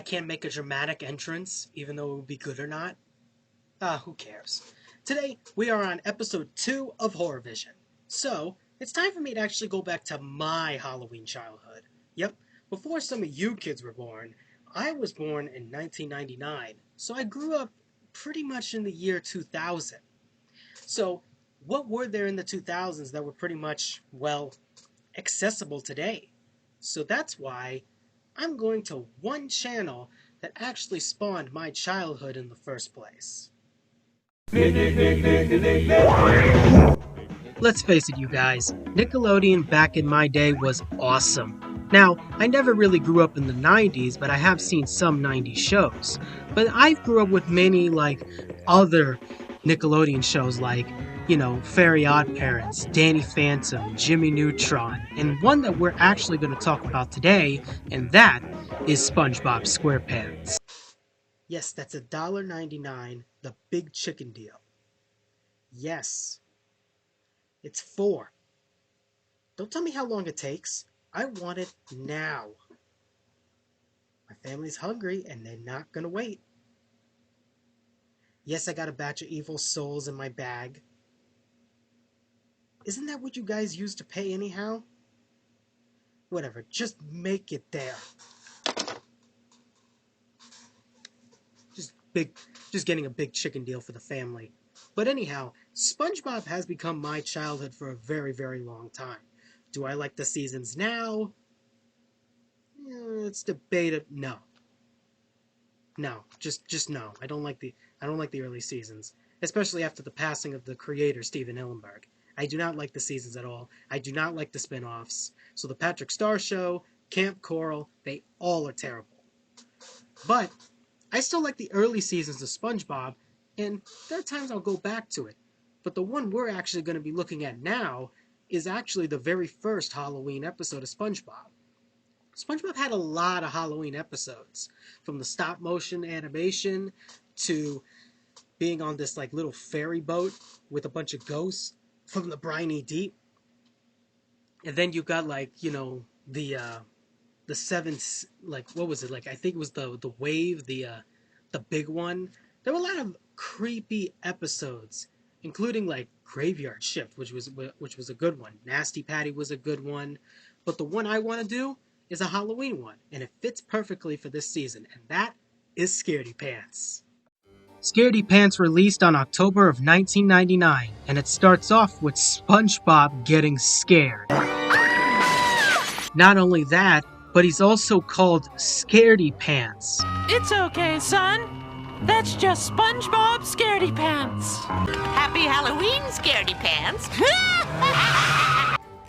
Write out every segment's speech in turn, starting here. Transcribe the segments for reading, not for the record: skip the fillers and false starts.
I can't make a dramatic entrance, even though it would be good or not. Who cares? Today, we are on episode 2 of HorrorVision. So, it's time for me to actually go back to my Halloween childhood. Yep, before some of you kids were born, I was born in 1999, so I grew up pretty much in the year 2000. So, what were there in the 2000s that were pretty much, well, accessible today? So that's why I'm going to one channel that actually spawned my childhood in the first place. Let's face it, you guys, Nickelodeon back in my day was awesome. Now, I never really grew up in the 90s, but I have seen some 90s shows. But I grew up with many, other Nickelodeon shows like, Fairy Odd Parents, Danny Phantom, Jimmy Neutron, and one that we're actually going to talk about today, and that is Spongebob SquarePants. Yes, that's $1.99, the big chicken deal. Yes. It's 4. Don't tell me how long it takes. I want it now. My family's hungry and they're not gonna wait. Yes, I got a batch of evil souls in my bag. Isn't that what you guys use to pay anyhow? Whatever, just make it there. Just getting a big chicken deal for the family. But anyhow, SpongeBob has become my childhood for a very, very long time. Do I like the seasons now? It's debated. No. No, just no. I don't like the early seasons, especially after the passing of the creator Steven Hillenburg. I do not like the seasons at all. I do not like the spin-offs. So the Patrick Star Show, Camp Coral, they all are terrible. But I still like the early seasons of SpongeBob, and there are times I'll go back to it. But the one we're actually going to be looking at now is actually the very first Halloween episode of SpongeBob. SpongeBob had a lot of Halloween episodes, from the stop-motion animation to being on this little ferry boat with a bunch of ghosts from the briny deep. And then you got the seventh, what was it, I think it was the wave, the big one. There were a lot of creepy episodes, including Graveyard Shift, which was a good one. Nasty Patty was a good one, but the one I want to do is a Halloween one, and it fits perfectly for this season, and that is Scaredy Pants. Scaredy Pants released on October of 1999, and it starts off with SpongeBob getting scared. Not only that, but he's also called Scaredy Pants. It's okay, son. That's just SpongeBob Scaredy Pants. Happy Halloween, Scaredy Pants.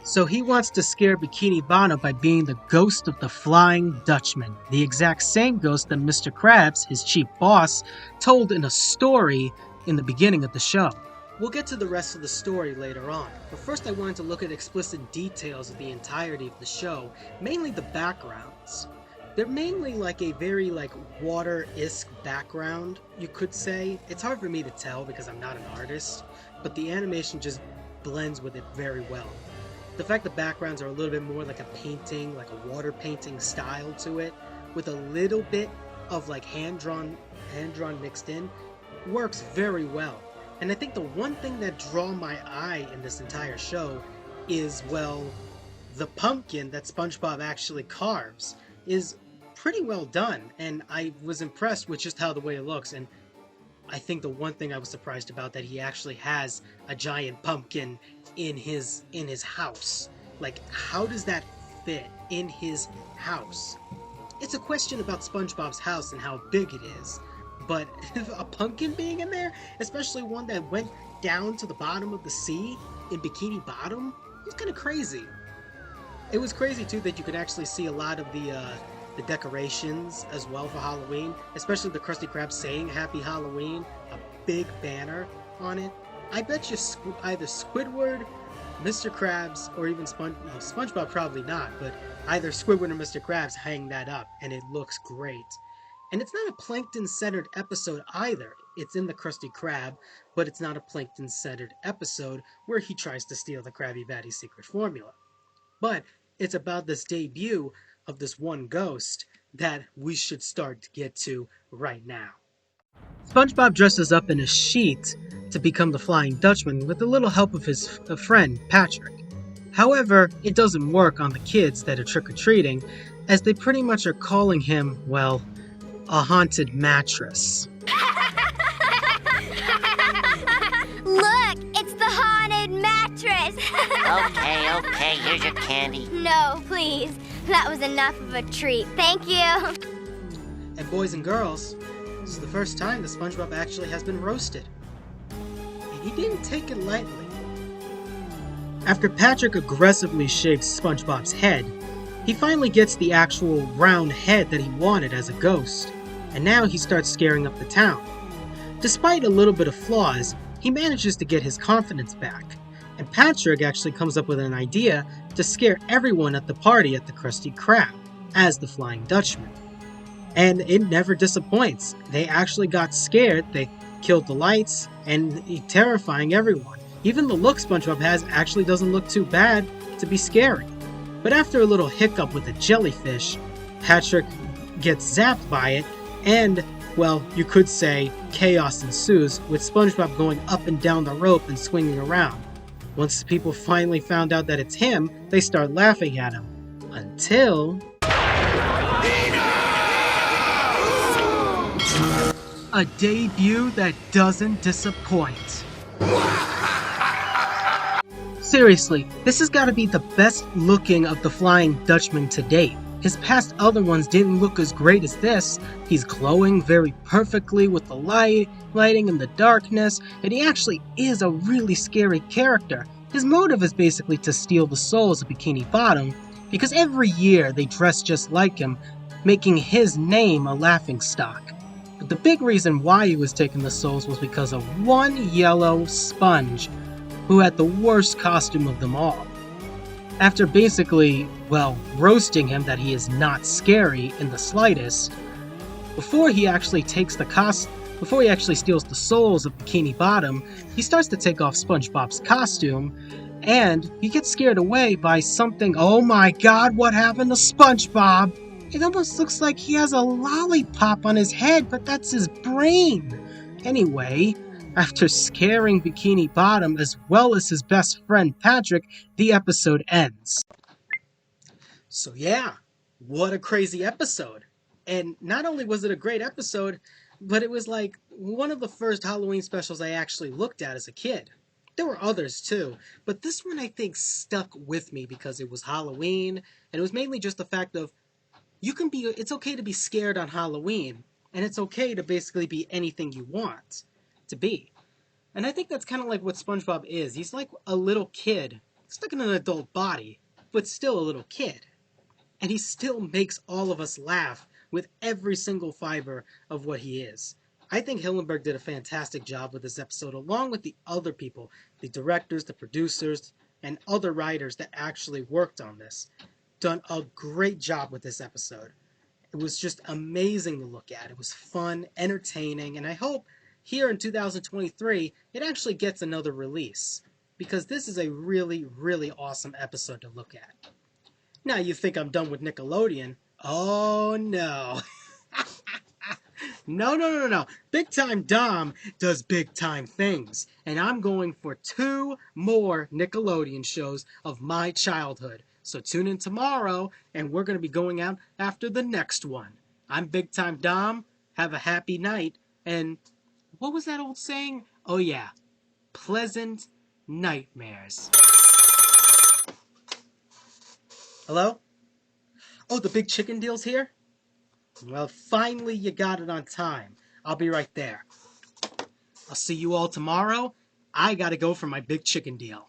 So he wants to scare Bikini Bottom by being the ghost of the Flying Dutchman, the exact same ghost that Mr. Krabs, his chief boss, told in a story in the beginning of the show. We'll get to the rest of the story later on, but first I wanted to look at explicit details of the entirety of the show, mainly the backgrounds. They're mainly a very water-esque background, you could say. It's hard for me to tell because I'm not an artist, but the animation just blends with it very well. The fact the backgrounds are a little bit more like a painting, like a water painting style to it, with a little bit of hand-drawn mixed in, works very well. And I think the one thing that draw my eye in this entire show is, well, the pumpkin that SpongeBob actually carves is pretty well done, and I was impressed with just how the way it looks. And I think the one thing I was surprised about, that he actually has a giant pumpkin in his house. How does that fit in his house? It's a question about SpongeBob's house and how big it is. But a pumpkin being in there, especially one that went down to the bottom of the sea in Bikini Bottom, was kind of crazy. It was crazy too that you could actually see a lot of the decorations as well for Halloween, especially the Krusty Krab saying Happy Halloween, a big banner on it. I bet you either Squidward, Mr. Krabs, or even SpongeBob probably not, but either Squidward or Mr. Krabs hang that up, and it looks great. And it's not a plankton-centered episode either. It's in the Krusty Krab, but it's not a plankton-centered episode where he tries to steal the Krabby Patty's secret formula. But it's about this debut of this one ghost that we should start to get to right now. SpongeBob dresses up in a sheet to become the Flying Dutchman with a little help of his friend, Patrick. However, it doesn't work on the kids that are trick-or-treating, as they pretty much are calling him, well, a haunted mattress. Look, it's the haunted mattress. Okay, here's your candy. No, please. That was enough of a treat. Thank you. And boys and girls, this is the first time that SpongeBob actually has been roasted. And he didn't take it lightly. After Patrick aggressively shaves SpongeBob's head, he finally gets the actual round head that he wanted as a ghost, and now he starts scaring up the town. Despite a little bit of flaws, he manages to get his confidence back, and Patrick actually comes up with an idea to scare everyone at the party at the Krusty Krab as the Flying Dutchman. And it never disappoints. They actually got scared, they killed the lights, and terrifying everyone. Even the look SpongeBob has actually doesn't look too bad to be scary. But after a little hiccup with the jellyfish, Patrick gets zapped by it, and, well, you could say chaos ensues, with SpongeBob going up and down the rope and swinging around. Once the people finally found out that it's him, they start laughing at him. Until... a debut that doesn't disappoint. Seriously, this has got to be the best looking of the Flying Dutchman to date. His past other ones didn't look as great as this. He's glowing very perfectly with the lighting and the darkness, and he actually is a really scary character. His motive is basically to steal the souls of Bikini Bottom, because every year they dress just like him, making his name a laughingstock. But the big reason why he was taking the souls was because of one yellow sponge, who had the worst costume of them all. After basically, well, roasting him that he is not scary in the slightest, before he actually steals the souls of Bikini Bottom, he starts to take off SpongeBob's costume, and he gets scared away by something. Oh my god, what happened to SpongeBob? It almost looks like he has a lollipop on his head, but that's his brain. Anyway, after scaring Bikini Bottom as well as his best friend Patrick, the episode ends. So yeah, what a crazy episode. And not only was it a great episode, but it was like one of the first Halloween specials I actually looked at as a kid. There were others too, but this one I think stuck with me because it was Halloween, and it was mainly just the fact of it's okay to be scared on Halloween, and it's okay to basically be anything you want to be. And I think that's kind of like what SpongeBob is. He's like a little kid, stuck in an adult body, but still a little kid. And he still makes all of us laugh with every single fiber of what he is. I think Hillenberg did a fantastic job with this episode, along with the other people, the directors, the producers, and other writers that actually worked on this. Done a great job with this episode. It was just amazing to look at. It was fun, entertaining, and I hope here in 2023 it actually gets another release, because this is a really, really awesome episode to look at. Now you think I'm done with Nickelodeon. Oh no. No. Big Time Dom does big time things, and I'm going for 2 more Nickelodeon shows of my childhood. So tune in tomorrow, and we're going to be going out after the next one. I'm Big Time Dom. Have a happy night. And what was that old saying? Oh yeah, pleasant nightmares. Hello? Oh, the big chicken deal's here? Well, finally you got it on time. I'll be right there. I'll see you all tomorrow. I gotta go for my big chicken deal.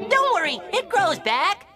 Don't worry, it grows back.